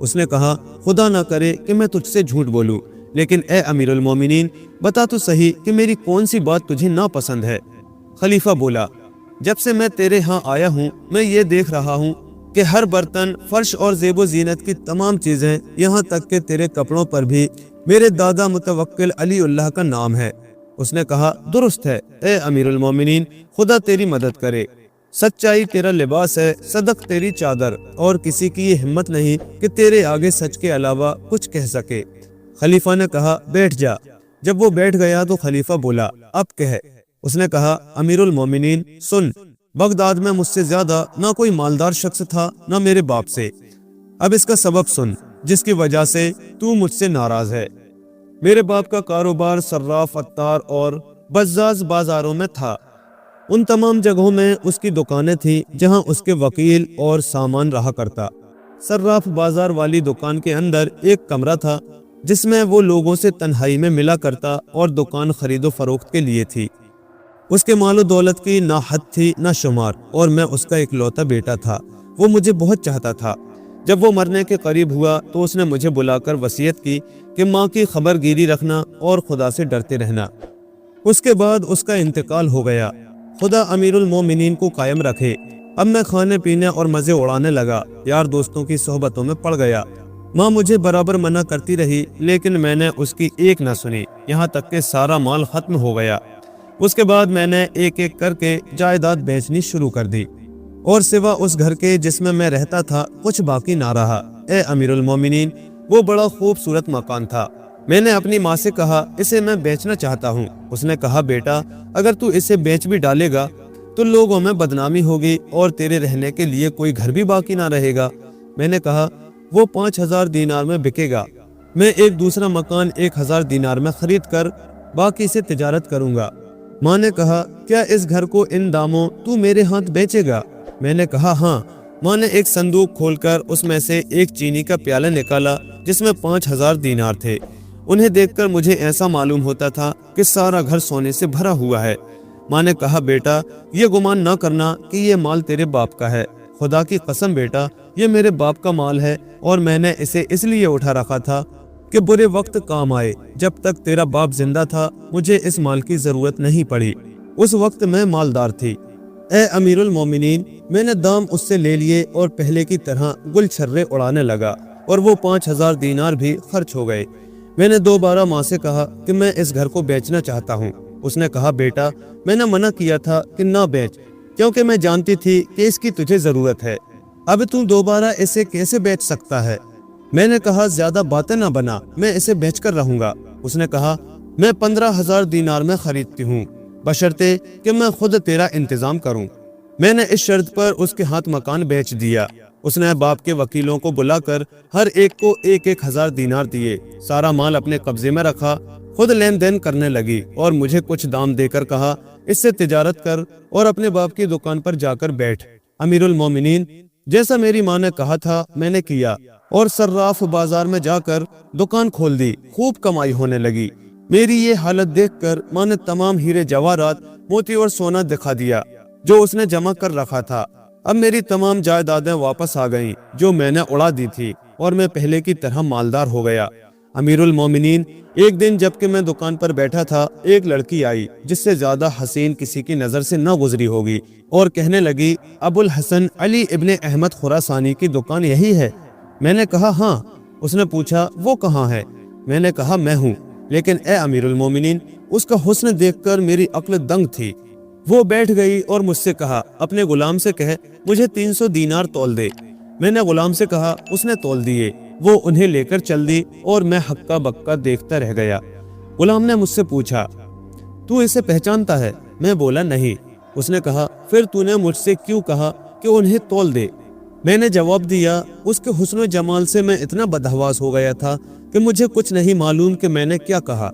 اس نے کہا خدا نہ کرے کہ میں تجھ سے جھوٹ بولوں، لیکن اے امیر المومنین بتا تو صحیح کہ میری کون سی بات تجھے ناپسند ہے؟ خلیفہ بولا جب سے میں تیرے ہاں آیا ہوں میں یہ دیکھ رہا ہوں کہ ہر برتن، فرش اور زیب و زینت کی تمام چیزیں، یہاں تک کہ تیرے کپڑوں پر بھی میرے دادا متوکل علی اللہ کا نام ہے۔ اس نے کہا درست ہے اے امیر المومنین، خدا تیری مدد کرے، سچائی تیرا لباس ہے، صدق تیری چادر، اور کسی کی یہ ہمت نہیں کہ تیرے آگے سچ کے علاوہ کچھ کہہ سکے۔ خلیفہ نے کہا بیٹھ جا۔ جب وہ بیٹھ گیا تو خلیفہ بولا اب کہہ۔ اس نے کہا امیر المومنین سن، بغداد میں مجھ سے زیادہ نہ کوئی مالدار شخص تھا نہ میرے باپ سے۔ اب اس کا سبب سن جس کی وجہ سے تو مجھ سے ناراض ہے۔ میرے باپ کا کاروبار صراف، عطار اور بزاز بازاروں میں تھا۔ ان تمام جگہوں میں اس کی دکانیں تھیں جہاں اس کے وکیل اور سامان رہا کرتا۔ صراف بازار والی دکان کے اندر ایک کمرہ تھا جس میں وہ لوگوں سے تنہائی میں ملا کرتا اور دکان خرید و فروخت کے لیے تھی۔ اس کے مال و دولت کی نہ حد تھی نہ شمار، اور میں اس کا اکلوتا بیٹا تھا۔ وہ مجھے بہت چاہتا تھا۔ جب وہ مرنے کے قریب ہوا تو اس نے مجھے بلا کر وصیت کی کہ ماں کی خبر گیری رکھنا اور خدا سے ڈرتے رہنا۔ اس کے بعد اس کا انتقال ہو گیا۔ خدا امیر المومنین کو قائم رکھے۔ اب میں کھانے پینے اور مزے اڑانے لگا، یار دوستوں کی صحبتوں میں پڑ گیا۔ ماں مجھے برابر منع کرتی رہی لیکن میں نے اس کی ایک نہ سنی، یہاں تک کہ سارا مال ختم ہو گیا۔ اس کے بعد میں نے ایک ایک کر کے جائیداد بیچنی شروع کر دی، اور سوا اس گھر کے جس میں میں رہتا تھا کچھ باقی نہ رہا۔ اے امیر المومنین وہ بڑا خوبصورت مکان تھا۔ میں نے اپنی ماں سے کہا اسے میں بیچنا چاہتا ہوں۔ اس نے کہا بیٹا اگر تو اسے بیچ بھی ڈالے گا تو لوگوں میں بدنامی ہوگی اور تیرے رہنے کے لیے کوئی گھر بھی باقی نہ رہے گا۔ میں نے کہا وہ 5000 دینار میں بکے گا، میں ایک دوسرا مکان 1000 دینار میں خرید کر باقی سے تجارت کروں گا۔ ماں نے کہا کیا اس گھر کو ان داموں تو میرے ہاتھ بیچے گا؟ میں نے کہا ہاں۔ ماں نے ایک صندوق کھول کر اس میں سے ایک چینی کا پیالہ نکالا جس میں 5000 دینار تھے۔ انہیں دیکھ کر مجھے ایسا معلوم ہوتا تھا کہ سارا گھر سونے سے بھرا ہوا ہے۔ ماں نے کہا بیٹا یہ گمان نہ کرنا کہ یہ مال تیرے باپ کا ہے، خدا کی قسم بیٹا یہ میرے باپ کا مال ہے، اور میں نے اسے اس لیے اٹھا رکھا تھا کہ برے وقت کام آئے۔ جب تک تیرا باپ زندہ تھا مجھے اس مال کی ضرورت نہیں پڑی، اس وقت میں مالدار تھی۔ اے امیر المومنین میں نے دام اس سے لے لیے اور پہلے کی طرح گل چھرے اڑانے لگا، اور وہ 5000 دینار بھی خرچ ہو گئے۔ میں نے دوبارہ ماں سے کہا کہ میں اس گھر کو بیچنا چاہتا ہوں۔ اس نے کہا بیٹا میں نے منع کیا تھا کہ نہ بیچ، کیونکہ میں جانتی تھی کہ اس کی تجھے ضرورت ہے۔ اب تو دوبارہ اسے کیسے بیچ سکتا ہے؟ میں نے کہا زیادہ باتیں نہ بنا، میں اسے بیچ کر رہوں گا۔ اس نے کہا میں 15000 دینار میں خریدتی ہوں، بشرطے کہ میں خود تیرا انتظام کروں۔ میں نے اس شرط پر اس کے ہاتھ مکان بیچ دیا۔ اس نے باپ کے وکیلوں کو بلا کر ہر ایک کو 1000 دینار دیے، سارا مال اپنے قبضے میں رکھا، خود لین دین کرنے لگی اور مجھے کچھ دام دے کر کہا اس سے تجارت کر اور اپنے باپ کی دکان پر جا کر بیٹھ۔ امیر المومنین جیسا میری ماں نے کہا تھا میں نے کیا، اور صراف بازار میں جا کر دکان کھول دی۔ خوب کمائی ہونے لگی۔ میری یہ حالت دیکھ کر ماں نے تمام ہیرے جواہرات، موتی اور سونا دکھا دیا جو اس نے جمع کر رکھا تھا۔ اب میری تمام جائیدادیں واپس آ گئیں جو میں نے اڑا دی تھی، اور میں پہلے کی طرح مالدار ہو گیا۔ امیر المومنین ایک دن جب کہ میں دکان پر بیٹھا تھا ایک لڑکی آئی جس سے زیادہ حسین کسی کی نظر سے نہ گزری ہوگی، اور کہنے لگی ابو الحسن علی ابن احمد خراسانی کی دکان یہی ہے؟ میں نے کہا ہاں۔ اس نے پوچھا وہ کہاں ہے؟ میں نے کہا میں ہوں، لیکن اے امیر المومنین اس کا حسن دیکھ کر میری عقل دنگ تھی۔ وہ بیٹھ گئی اور مجھ سے کہا اپنے غلام سے کہے مجھے 300 دینار تول دے۔ میں نے غلام سے کہا، اس نے تول دیے۔ وہ انہیں لے کر چل دی اور میں ہکا بکا دیکھتا رہ گیا۔ غلام نے مجھ سے پوچھا تو اسے پہچانتا ہے؟ میں بولا نہیں۔ اس نے کہا پھر تو نے مجھ سے کیوں کہا کہ انہیں تول دے؟ میں نے جواب دیا اس کے حسن و جمال سے میں اتنا بدحواس ہو گیا تھا کہ مجھے کچھ نہیں معلوم کہ میں نے کیا کہا۔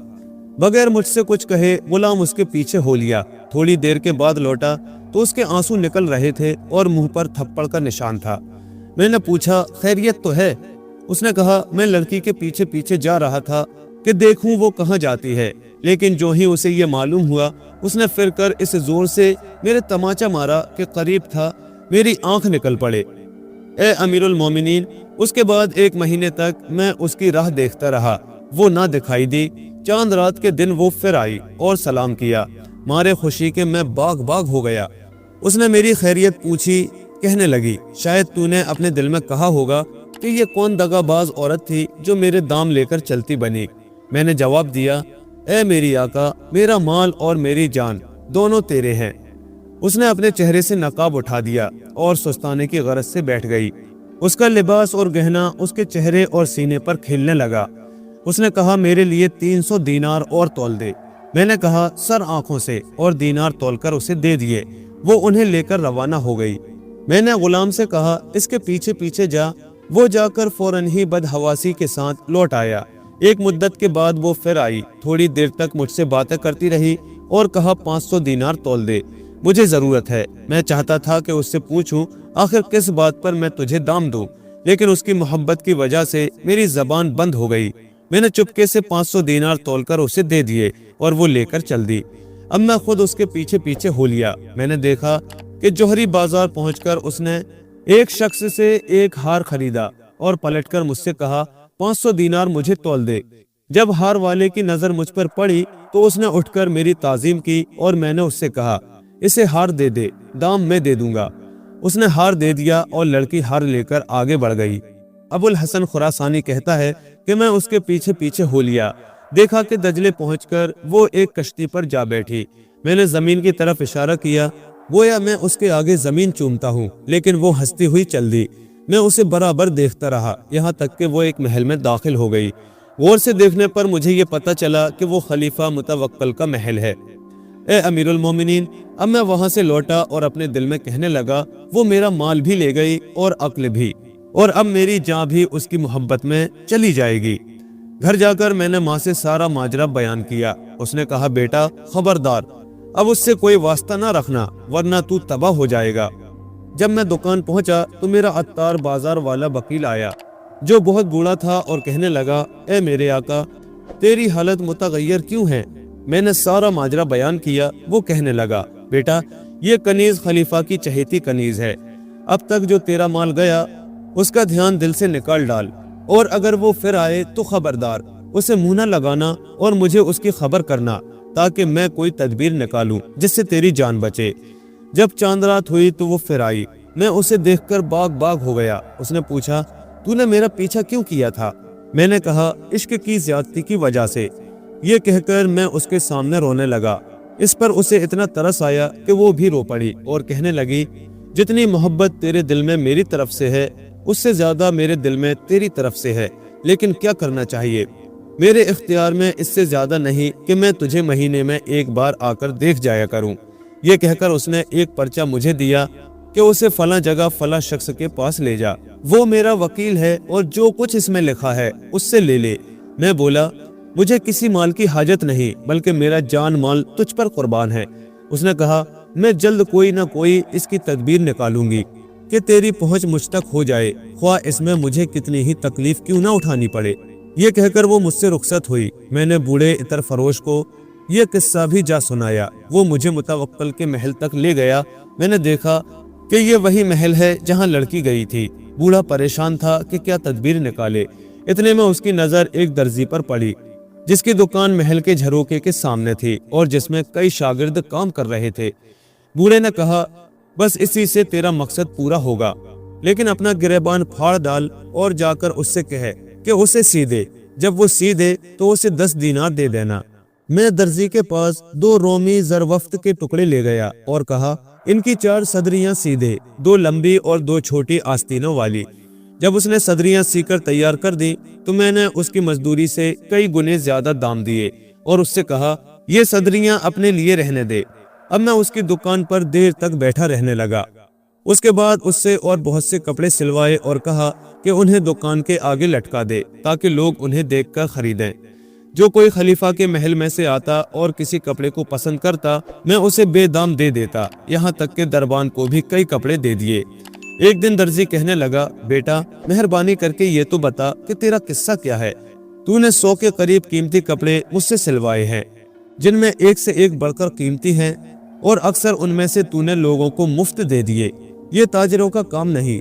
بغیر مجھ سے کچھ کہے غلام اس کے پیچھے ہو لیا۔ تھوڑی دیر کے بعد لوٹا تو اس کے آنسو نکل رہے تھے اور منہ پر تھپڑ کا نشان تھا۔ میں نے پوچھا خیریت تو ہے؟ اس نے کہا میں لڑکی کے پیچھے پیچھے جا رہا تھا کہ دیکھوں وہ کہاں جاتی ہے، لیکن جو ہی اسے یہ معلوم ہوا اس نے پھر کر اس زور سے میرے تماچا مارا کہ قریب تھا میری آنکھ نکل پڑے۔ اے امیر المومنین اس کے بعد 1 مہینے تک میں اس کی راہ دیکھتا رہا، وہ نہ دکھائی دی۔ چاند رات کے دن وہ پھر آئی اور سلام کیا، مارے خوشی کے میں باغ باغ ہو گیا۔ اس نے میری خیریت پوچھی، کہنے لگی شاید تو نے اپنے دل میں کہا ہوگا کہ یہ کون دغا باز عورت تھی جو میرے دام لے کر چلتی بنی۔ میں نے جواب دیا، اے میری آقا، میرا مال اور میری جان دونوں تیرے ہیں۔ اس نے اپنے چہرے سے نقاب اٹھا دیا اور سستانے کی غرض سے بیٹھ گئی۔ اس کا لباس اور گہنا اس کے چہرے اور سینے پر کھیلنے لگا۔ اس نے کہا میرے لیے 300 دینار اور تول دے۔ میں نے کہا سر آنکھوں سے، اور دینار تول کر اسے دے دیے۔ وہ انہیں لے کر روانہ ہو گئی۔ میں نے غلام سے کہا اس کے پیچھے پیچھے جا۔ وہ جا کر فوراً ہی بدحواسی کے ساتھ لوٹ آیا۔ ایک مدت کے بعد وہ پھر آئی، تھوڑی دیر تک مجھ سے باتیں کرتی رہی اور کہا 500 دینار تول دے، مجھے ضرورت ہے۔ میں چاہتا تھا کہ اس سے پوچھوں آخر کس بات پر میں تجھے دام دوں، لیکن اس کی محبت کی وجہ سے میری زبان بند ہو گئی۔ میں نے چپکے سے 500 دینار تول کر اسے دے دیے اور وہ لے کر چل دی۔ اب میں خود اس کے پیچھے پیچھے ہو لیا۔ میں نے دیکھا کہ جوہری بازار پہنچ کر اس نے ایک شخص سے ایک ہار خریدا اور پلٹ کر مجھ سے کہا 500 دینار مجھے تول دے۔ جب ہار والے کی نظر مجھ پر پڑی تو اس نے اٹھ کر میری تعظیم کی اور میں نے اس سے کہا اسے ہار دے دے، دام میں دے دوں گا۔ اس نے ہار دے دیا اور لڑکی ہار لے کر آگے بڑھ گئی۔ ابو الحسن خراسانی کہتا ہے کہ میں اس کے پیچھے پیچھے ہو لیا۔ دیکھا کہ دجلے پہنچ کر وہ ایک کشتی پر جا بیٹھی۔ میں نے زمین کی طرف اشارہ کیا، گویا میں اس کے آگے زمین چومتا ہوں، لیکن وہ ہنستی ہوئی چل دی۔ میں اسے برابر دیکھتا رہا یہاں تک کہ وہ ایک محل میں داخل ہو گئی۔ غور سے دیکھنے پر مجھے یہ پتہ چلا کہ وہ خلیفہ متوکل کا محل ہے۔ اے امیر المومنین، اب میں وہاں سے لوٹا اور اپنے دل میں کہنے لگا وہ میرا مال بھی لے گئی اور عقل بھی، اور اب میری جان بھی اس کی محبت میں چلی جائے گی۔ گھر جا کر میں نے ماں سے سارا ماجرا بیان کیا۔ اس نے کہا بیٹا خبردار، اب اس سے کوئی واسطہ نہ رکھنا ورنہ تو تباہ ہو جائے گا۔ جب میں دکان پہنچا تو میرا عطار بازار والا وکیل آیا جو بہت بوڑھا تھا اور کہنے لگا اے میرے آقا، تیری حالت متغیر کیوں ہے؟ میں نے سارا ماجرا بیان کیا۔ وہ کہنے لگا بیٹا یہ کنیز خلیفہ کی چہیتی کنیز ہے، اب تک جو تیرا مال گیا اس کا دھیان دل سے نکال ڈال، اور اگر وہ پھر آئے تو خبردار اسے منہ نہ لگانا اور مجھے اس کی خبر کرنا تاکہ میں کوئی تدبیر نکالوں جس سے تیری جان بچے۔ جب چاند رات ہوئی تو وہ پھر آئی۔ میں اسے دیکھ کر باغ باغ ہو گیا۔ اس نے پوچھا تو نے میرا پیچھا کیوں کیا تھا؟ میں نے کہا عشق کی زیادتی کی وجہ سے۔ یہ کہہ کر میں اس کے سامنے رونے لگا۔ اس پر اسے اتنا ترس آیا کہ وہ بھی رو پڑی اور کہنے لگی جتنی محبت تیرے دل میں میری طرف سے ہے اس سے زیادہ میرے دل میں تیری طرف سے ہے، لیکن کیا کرنا چاہیے؟ میرے اختیار میں اس سے زیادہ نہیں کہ میں تجھے مہینے میں ایک بار آ کر دیکھ جایا کروں۔ یہ کہہ کر اس نے ایک پرچہ مجھے دیا کہ اسے فلاں جگہ فلاں شخص کے پاس لے جا، وہ میرا وکیل ہے اور جو کچھ اس میں لکھا ہے اس سے لے لے۔ میں بولا مجھے کسی مال کی حاجت نہیں، بلکہ میرا جان مال تجھ پر قربان ہے۔ اس نے کہا میں جلد کوئی نہ کوئی اس کی تدبیر نکالوں گی کہ تیری پہنچ مجھ تک ہو جائے، خواہ اس میں مجھے کتنی ہی تکلیف کیوں نہ اٹھانی پڑے۔ یہ کہہ کر وہ مجھ سے رخصت ہوئی۔ میں نے بوڑھے عطر فروش کو یہ قصہ بھی جا سنایا۔ وہ مجھے متوکل کے محل تک لے گیا۔ میں نے دیکھا کہ یہ وہی محل ہے جہاں لڑکی گئی تھی۔ بوڑھا پریشان تھا کہ کیا تدبیر نکالے۔ اتنے میں اس کی نظر ایک درزی پر پڑی جس کی دکان محل کے جھروکے کے سامنے تھی اور جس میں کئی شاگرد کام کر رہے تھے۔ بوڑھے نے کہا بس اسی سے تیرا مقصد پورا ہوگا، لیکن اپنا گریبان پھاڑ ڈال اور جا کر اس سے کہے کہ اسے سی دے، جب وہ سی دے تو اسے 10 دینار دے دینا۔ میں درزی کے پاس 2 رومی زروفت کے ٹکڑے لے گیا اور کہا ان کی 4 صدریاں سی دے، 2 لمبی اور 2 چھوٹی آستینوں والی۔ جب اس نے صدریاں سی کر تیار کر دی تو میں نے اس کی مزدوری سے کئی گنے زیادہ دام دیے اور اس سے کہا یہ صدریاں اپنے لیے رہنے دے۔ اب میں اس کی دکان پر دیر تک بیٹھا رہنے لگا۔ اس کے بعد اس سے اور بہت سے کپڑے سلوائے اور کہا کہ انہیں دکان کے آگے لٹکا دے تاکہ لوگ انہیں دیکھ کر خریدیں۔ جو کوئی خلیفہ کے محل میں سے آتا اور کسی کپڑے کو پسند کرتا میں اسے بے دام دے دیتا، یہاں تک کہ دربان کو بھی کئی کپڑے دے دیے۔ ایک دن درزی کہنے لگا بیٹا مہربانی کر کے یہ تو بتا کہ تیرا قصہ کیا ہے؟ تو نے 100 کے قریب قیمتی کپڑے مجھ سے سلوائے ہیں جن میں ایک سے ایک بڑھ کر قیمتی ہیں، اور اکثر ان میں سے تو نے لوگوں کو مفت دے دیے۔ یہ تاجروں کا کام نہیں۔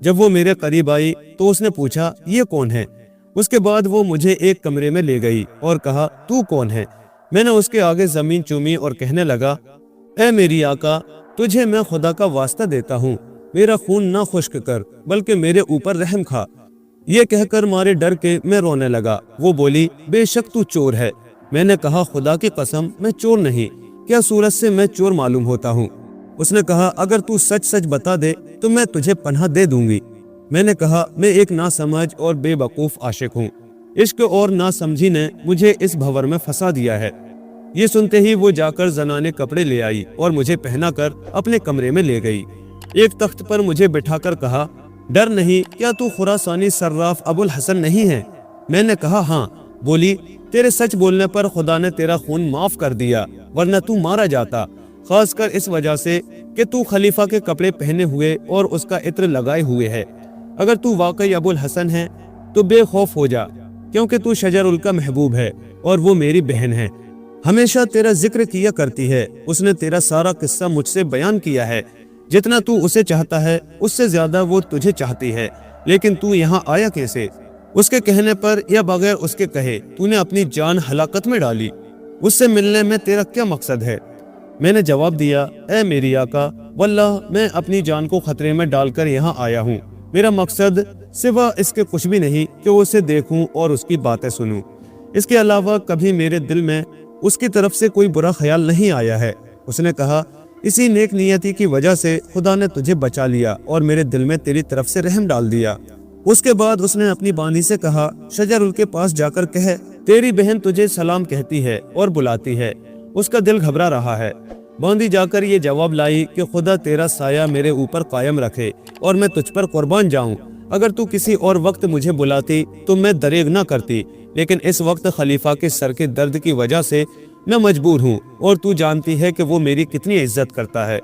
جب وہ میرے قریب آئی تو اس نے پوچھا یہ کون ہے؟ اس کے بعد وہ مجھے ایک کمرے میں لے گئی اور کہا تو کون ہے؟ میں نے اس کے آگے زمین چومی اور کہنے لگا اے میری آقا، تجھے میں خدا کا واسطہ دیتا ہوں، میرا خون نہ خشک کر بلکہ میرے اوپر رحم کھا۔ یہ کہہ کر مارے ڈر کے میں رونے لگا۔ وہ بولی بے شک تو چور ہے۔ میں نے کہا خدا کی قسم میں چور نہیں، کیا صورت سے میں چور معلوم ہوتا ہوں؟ اس نے کہا اگر تو سچ سچ بتا دے تو میں تجھے پناہ دے دوں گی۔ میں نے کہا میں ایک ناسمجھ اور بے وقوف عاشق ہوں، عشق اور ناسمجھی نے مجھے اس بھور میں پھنسا دیا ہے۔ یہ سنتے ہی وہ جا کر زنانے کپڑے لے آئی اور مجھے پہنا کر اپنے کمرے میں لے گئی۔ ایک تخت پر مجھے بٹھا کر کہا ڈر نہیں، کیا تو خراسانی صراف ابو الحسن نہیں ہے؟ میں نے کہا ہاں۔ بولی تیرے سچ بولنے پر خدا نے تیرا خون معاف کر دیا، ورنہ تو مارا جاتا، خاص کر اس وجہ سے کہ تو خلیفہ کے کپڑے پہنے ہوئے اور اس کا عطر لگائے ہوئے ہے۔ اگر تو واقعی ابو الحسن ہے تو بے خوف ہو جا، کیونکہ تو شجر کا محبوب ہے اور وہ میری بہن ہے، ہمیشہ تیرا ذکر کیا کرتی ہے۔ اس نے تیرا سارا قصہ مجھ سے بیان کیا ہے، جتنا تو اسے چاہتا ہے اس سے زیادہ وہ تجھے چاہتی ہے، لیکن تو یہاں آیا کیسے؟ اس کے کہنے پر یا بغیر اس کے کہے تو نے اپنی جان ہلاکت میں ڈالی، اس سے ملنے میں تیرا کیا مقصد ہے؟ میں نے جواب دیا اے میری آقا، واللہ میں اپنی جان کو خطرے میں ڈال کر یہاں آیا ہوں، میرا مقصد سوا اس کے کچھ بھی نہیں کہ اسے دیکھوں اور اس کی باتیں سنوں، اس کے علاوہ کبھی میرے دل میں اس کی طرف سے کوئی برا خیال نہیں آیا ہے۔ اس نے کہا اسی نیک نیتی کی وجہ سے خدا نے تجھے بچا لیا اور میرے دل میں تیری طرف سے رحم ڈال دیا۔ اس کے بعد اس نے اپنی باندھی سے کہا شجر کے پاس جا کر کہے تیری بہن تجھے سلام کہتی ہے اور بلاتی ہے، اس کا دل گھبرا رہا ہے۔ باندھی جا کر یہ جواب لائی کہ خدا تیرا سایہ میرے اوپر قائم رکھے اور میں تجھ پر قربان جاؤں، اگر تو کسی اور وقت مجھے بلاتی تو میں دریغ نہ کرتی، لیکن اس وقت خلیفہ کے سر کے درد کی وجہ سے میں مجبور ہوں، اور تو جانتی ہے کہ وہ میری کتنی عزت کرتا ہے۔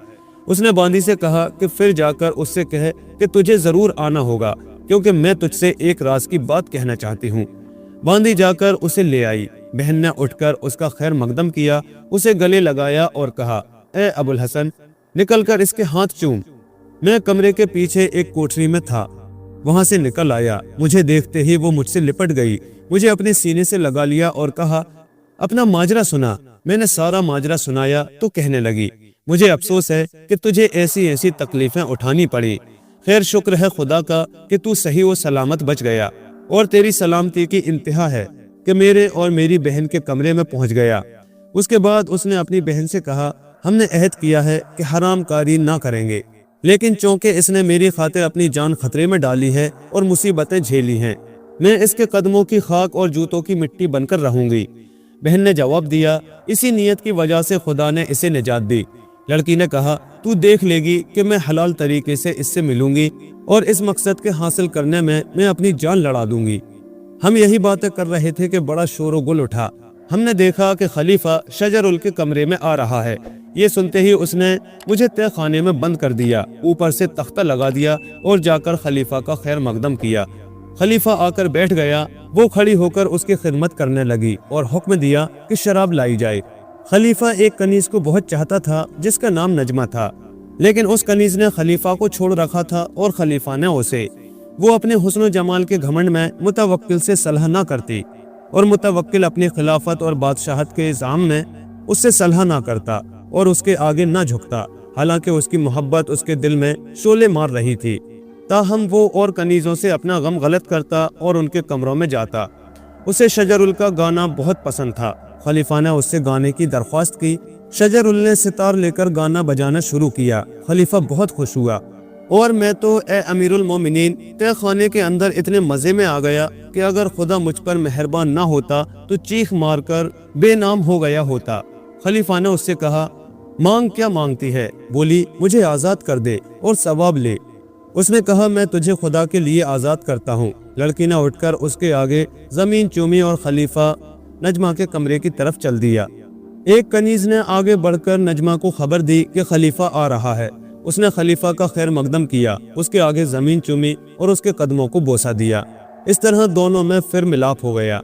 اس نے باندھی سے کہا کہ پھر جا کر اس سے کہے کہ تجھے ضرور آنا ہوگا، کیونکہ میں تجھ سے ایک راز کی بات کہنا چاہتی ہوں۔ باندھی جا کر اسے لے آئی۔ بہن نے اٹھ کر اس کا خیر مقدم کیا، اسے گلے لگایا اور کہا اے ابو الحسن، نکل کر اس کے ہاتھ چوم۔ میں کمرے کے پیچھے ایک کوٹری میں تھا، وہاں سے نکل آیا۔ مجھے دیکھتے ہی وہ مجھ سے لپٹ گئی، مجھے اپنے سینے سے لگا لیا اور کہا اپنا ماجرا سنا۔ میں نے سارا ماجرا سنایا تو کہنے لگی مجھے افسوس ہے کہ تجھے ایسی ایسی تکلیفیں اٹھانی پڑی، خیر شکر ہے خدا کا کہ تو صحیح و سلامت بچ گیا، اور تیری سلامتی کی انتہا ہے کہ میرے اور میری بہن کے کمرے میں پہنچ گیا۔ اس کے بعد اس نے اپنی بہن سے کہا ہم نے عہد کیا ہے کہ حرام کاری نہ کریں گے، لیکن چونکہ اس نے میری خاطر اپنی جان خطرے میں ڈالی ہے اور مصیبتیں جھیلی ہیں، میں اس کے قدموں کی خاک اور جوتوں کی مٹی بن کر رہوں گی۔ بہن نے جواب دیا اسی نیت کی وجہ سے خدا نے اسے نجات دی۔ لڑکی نے کہا تو دیکھ لے گی کہ میں حلال طریقے سے اس سے ملوں گی اور اس مقصد کے حاصل کرنے میں اپنی جان لڑا دوں گی۔ ہم یہی باتیں کر رہے تھے کہ بڑا شور و گل اٹھا۔ ہم نے دیکھا کہ خلیفہ شجر کے کمرے میں آ رہا ہے۔ یہ سنتے ہی اس نے مجھے تہ خانے میں بند کر دیا، اوپر سے تختہ لگا دیا اور جا کر خلیفہ کا خیر مقدم کیا۔ خلیفہ آ کر بیٹھ گیا، وہ کھڑی ہو کر اس کی خدمت کرنے لگی اور حکم دیا کہ شراب لائی جائے۔ خلیفہ ایک کنیز کو بہت چاہتا تھا جس کا نام نجمہ تھا، لیکن اس کنیز نے خلیفہ کو چھوڑ رکھا تھا اور خلیفہ نے اسے۔ وہ اپنے حسن و جمال کے گھمنڈ میں متوکل سے صلح نہ کرتی، اور متوکل اپنی خلافت اور بادشاہت کے الزام میں اس سے صلح نہ کرتا اور اس کے آگے نہ جھکتا، حالانکہ اس کی محبت اس کے دل میں شعلے مار رہی تھی۔ تاہم وہ اور کنیزوں سے اپنا غم غلط کرتا اور ان کے کمروں میں جاتا۔ اسے شجر کا گانا بہت پسند تھا۔ خلیفہ نے اس سے گانے کی درخواست کی۔ شجر نے ستار لے کر گانا بجانا شروع کیا۔ خلیفہ بہت خوش ہوا، اور میں تو اے امیر المومنین تہ خانے کے اندر اتنے مزے میں آ گیا کہ اگر خدا مجھ پر مہربان نہ ہوتا تو چیخ مار کر بے نام ہو گیا ہوتا۔ خلیفہ نے اس سے کہا مانگ کیا مانگتی ہے؟ بولی مجھے آزاد کر دے اور ثواب لے۔ اس نے کہا میں تجھے خدا کے لیے آزاد کرتا ہوں۔ لڑکی نے اٹھ کر اس کے آگے زمین چومی اور خلیفہ نجمہ کے کمرے کی طرف چل دیا۔ ایک کنیز نے آگے بڑھ کر نجمہ کو خبر دی کہ خلیفہ آ رہا ہے۔ اس نے خلیفہ کا خیر مقدم کیا، اس کے آگے زمین چومی اور اس کے قدموں کو بوسہ دیا۔ اس طرح دونوں میں پھر ملاپ ہو گیا۔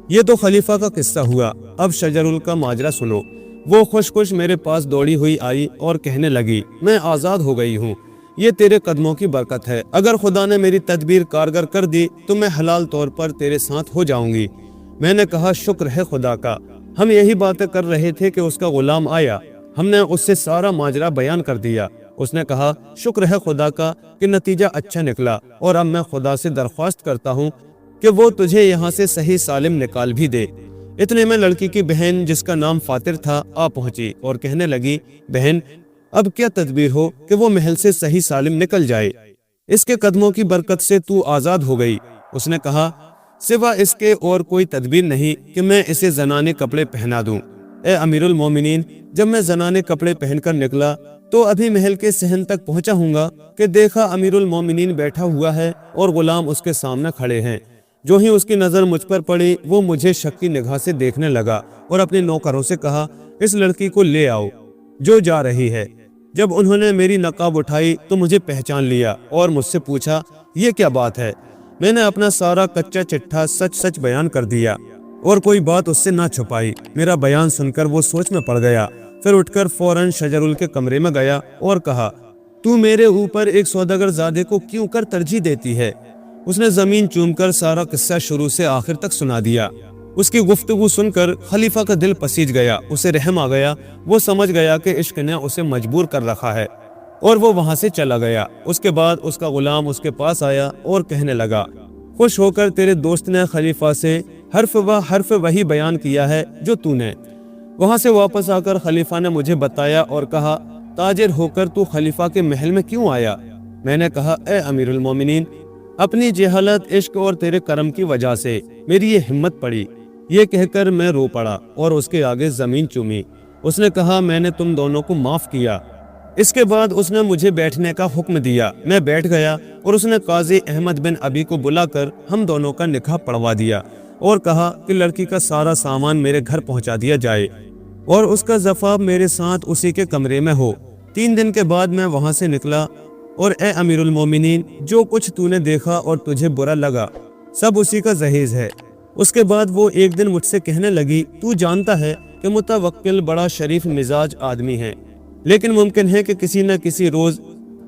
یہ تو خلیفہ کا قصہ ہوا، اب شجر کا ماجرا سنو۔ وہ خوش خوش میرے پاس دوڑی ہوئی آئی اور کہنے لگی میں آزاد ہو گئی ہوں، یہ تیرے قدموں کی برکت ہے، اگر خدا نے میری تدبیر کارگر کر دی تو میں حلال طور پر تیرے ساتھ ہو جاؤں گی۔ میں نے کہا شکر ہے خدا کا۔ ہم یہی باتیں کر رہے تھے کہ اس کا غلام آیا، ہم نے اس سے سارا ماجرا بیان کر دیا۔ اس نے کہا شکر ہے خدا کا کہ نتیجہ اچھا نکلا، اور اب میں خدا سے درخواست کرتا ہوں کہ وہ تجھے یہاں سے صحیح سالم نکال بھی دے۔ اتنے میں لڑکی کی بہن جس کا نام فاتر تھا آ پہنچی اور کہنے لگی، بہن اب کیا تدبیر ہو کہ وہ محل سے صحیح سالم نکل جائے؟ اس کے قدموں کی برکت سے تو آزاد ہو گئی۔ اس نے کہا سوا اس کے اور کوئی تدبیر نہیں کہ میں اسے زنانے کپڑے پہنا دوں۔ اے امیر المومنین، جب میں زنانے کپڑے پہن کر نکلا تو ابھی محل کے صحن تک پہنچا ہوں گا کہ دیکھا امیر المومنین بیٹھا ہوا ہے اور غلام اس کے سامنے کھڑے ہیں۔ جو ہی اس کی نظر مجھ پر پڑی وہ مجھے شک کی نگاہ سے دیکھنے لگا اور اپنے نوکروں سے کہا اس لڑکی کو لے آؤ جو جا رہی ہے۔ جب انہوں نے میری نقاب اٹھائی تو مجھے پہچان لیا اور مجھ سے پوچھا یہ کیا بات ہے؟ میں نے اپنا سارا کچا چٹھا سچ سچ بیان کر دیا اور کوئی بات اس سے نہ چھپائی۔ میرا بیان سن کر وہ سوچ میں پڑ گیا، پھر اٹھ کر فوراً شجرل کے کمرے میں گیا اور کہا تو میرے اوپر ایک سوداگر زادے کو کیوں کر ترجیح دیتی ہے؟ اس نے زمین چوم کر سارا قصہ شروع سے آخر تک سنا دیا۔ اس کی گفتگو سن کر خلیفہ کا دل پسیج گیا، اسے رحم آ گیا، وہ سمجھ گیا کہ عشق نے اسے مجبور کر رکھا ہے اور وہ وہاں سے چلا گیا۔ اس کے بعد اس کا غلام اس کے پاس آیا اور کہنے لگا خوش ہو کر تیرے دوست نے خلیفہ سے حرف وہی بیان کیا ہے جو تو نے۔ وہاں سے واپس آ کر خلیفہ نے مجھے بتایا اور کہا تاجر ہو کر تو خلیفہ کے محل میں کیوں آیا؟ میں نے کہا اے امیر المومنین، اپنی جہالت، عشق اور تیرے کرم کی وجہ سے میری یہ ہمت پڑی۔ یہ کہہ کر میں رو پڑا اور اس کے آگے زمین چومی۔ اس نے کہا میں نے تم دونوں کو معاف کیا۔ اس کے بعد اس نے مجھے بیٹھنے کا حکم دیا، میں بیٹھ گیا اور اس نے قاضی احمد بن ابی کو بلا کر ہم دونوں کا نکاح پڑھوا دیا اور کہا کہ لڑکی کا سارا سامان میرے گھر پہنچا دیا جائے اور اس کا زفاف میرے ساتھ اسی کے کمرے میں ہو۔ 3 دن کے بعد میں وہاں سے نکلا اور اے امیر المومنین، جو کچھ تو نے دیکھا اور تجھے برا لگا سب اسی کا جہیز ہے۔ اس کے بعد وہ ایک دن مجھ سے کہنے لگی تو جانتا ہے کہ متوکل بڑا شریف مزاج آدمی ہے، لیکن ممکن ہے کہ کسی نہ کسی روز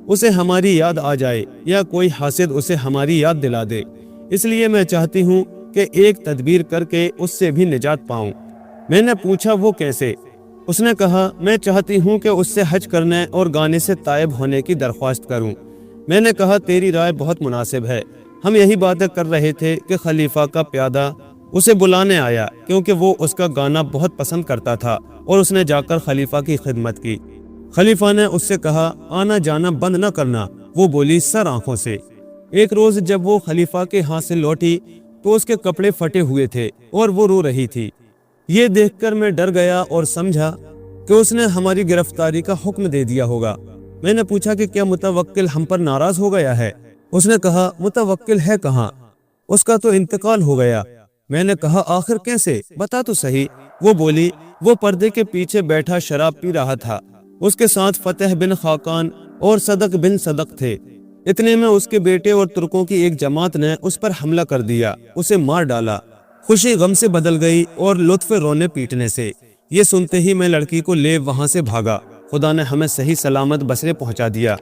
اسے ہماری یاد آ جائے یا کوئی حاسد اسے ہماری یاد دلا دے، اس لیے میں چاہتی ہوں کہ ایک تدبیر کر کے اس سے بھی نجات پاؤں۔ میں نے پوچھا وہ کیسے؟ اس نے کہا میں چاہتی ہوں کہ اس سے حج کرنے اور گانے سے تائب ہونے کی درخواست کروں۔ میں نے کہا تیری رائے بہت مناسب ہے۔ ہم یہی باتیں کر رہے تھے کہ خلیفہ کا پیادہ اسے بلانے آیا کیونکہ وہ اس کا گانا بہت پسند کرتا تھا اور اس نے جا کر خلیفہ کی خدمت کی۔ خلیفہ نے اس سے کہا آنا جانا بند نہ کرنا۔ وہ بولی سر آنکھوں سے۔ ایک روز جب وہ خلیفہ کے ہاں سے لوٹی تو اس کے کپڑے پھٹے ہوئے تھے اور وہ رو رہی تھی۔ یہ دیکھ کر میں ڈر گیا اور سمجھا کہ اس نے ہماری گرفتاری کا حکم دے دیا ہوگا۔ میں نے پوچھا کہ کیا متوکل ہم پر ناراض ہو گیا ہے؟ اس نے کہا متوکل ہے کہاں، اس کا تو انتقال ہو گیا۔ میں نے کہا آخر کیسے، بتا تو صحیح۔ وہ بولی وہ پردے کے پیچھے بیٹھا شراب پی رہا تھا، اس کے ساتھ فتح بن خاقان اور صدق بن صدق تھے۔ اتنے میں اس کے بیٹے اور ترکوں کی ایک جماعت نے اس پر حملہ کر دیا، اسے مار ڈالا۔ خوشی غم سے بدل گئی اور لطف رونے پیٹنے سے۔ یہ سنتے ہی میں لڑکی کو لے وہاں سے بھاگا۔ خدا نے ہمیں صحیح سلامت بصرے پہنچا دیا۔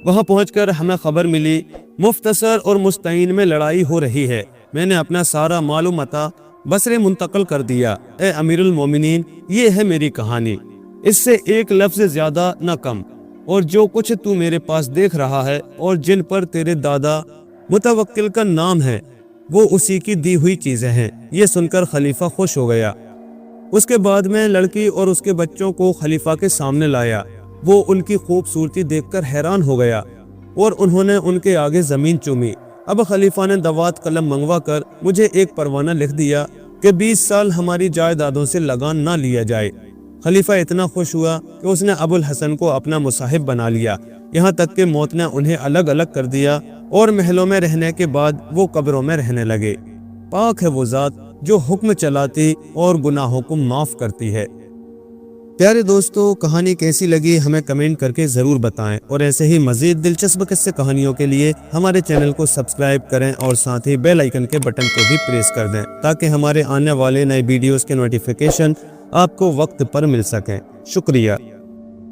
وہاں پہنچ کر ہمیں خبر ملی مفتصر اور مستعین میں لڑائی ہو رہی ہے۔ میں نے اپنا سارا مال و متاع بصرے منتقل کر دیا۔ اے امیر المومنین، یہ ہے میری کہانی، اس سے ایک لفظ زیادہ نہ کم، اور جو کچھ تو میرے پاس دیکھ رہا ہے اور جن پر تیرے دادا متوکل کا نام ہے وہ اسی کی دی ہوئی چیزیں ہیں۔ یہ سن کر خلیفہ خوش ہو گیا۔ اس کے بعد میں لڑکی اور اس کے بچوں کو خلیفہ کے سامنے لایا۔ وہ ان کی خوبصورتی دیکھ کر حیران ہو گیا اور انہوں نے ان کے آگے زمین چومی۔ اب خلیفہ نے دوات قلم منگوا کر مجھے ایک پروانہ لکھ دیا کہ 20 سال ہماری جائیدادوں سے لگان نہ لیا جائے۔ خلیفہ اتنا خوش ہوا کہ اس نے ابو الحسن کو اپنا مصاحب بنا لیا، یہاں تک کہ موت نے انہیں الگ الگ کر دیا اور محلوں میں رہنے کے بعد وہ قبروں میں رہنے لگے۔ پاک ہے وہ ذات جو حکم چلاتی اور گناہوں کو معاف کرتی ہے۔ پیارے دوستو، کہانی کیسی لگی ہمیں کمنٹ کر کے ضرور بتائیں، اور ایسے ہی مزید دلچسپ قصے کہانیوں کے لیے ہمارے چینل کو سبسکرائب کریں اور ساتھ ہی بیل آئیکن کے بٹن کو بھی پریس کر دیں تاکہ ہمارے آنے والے نئے ویڈیوز کے نوٹیفیکیشن آپ کو وقت پر مل سکیں۔ شکریہ۔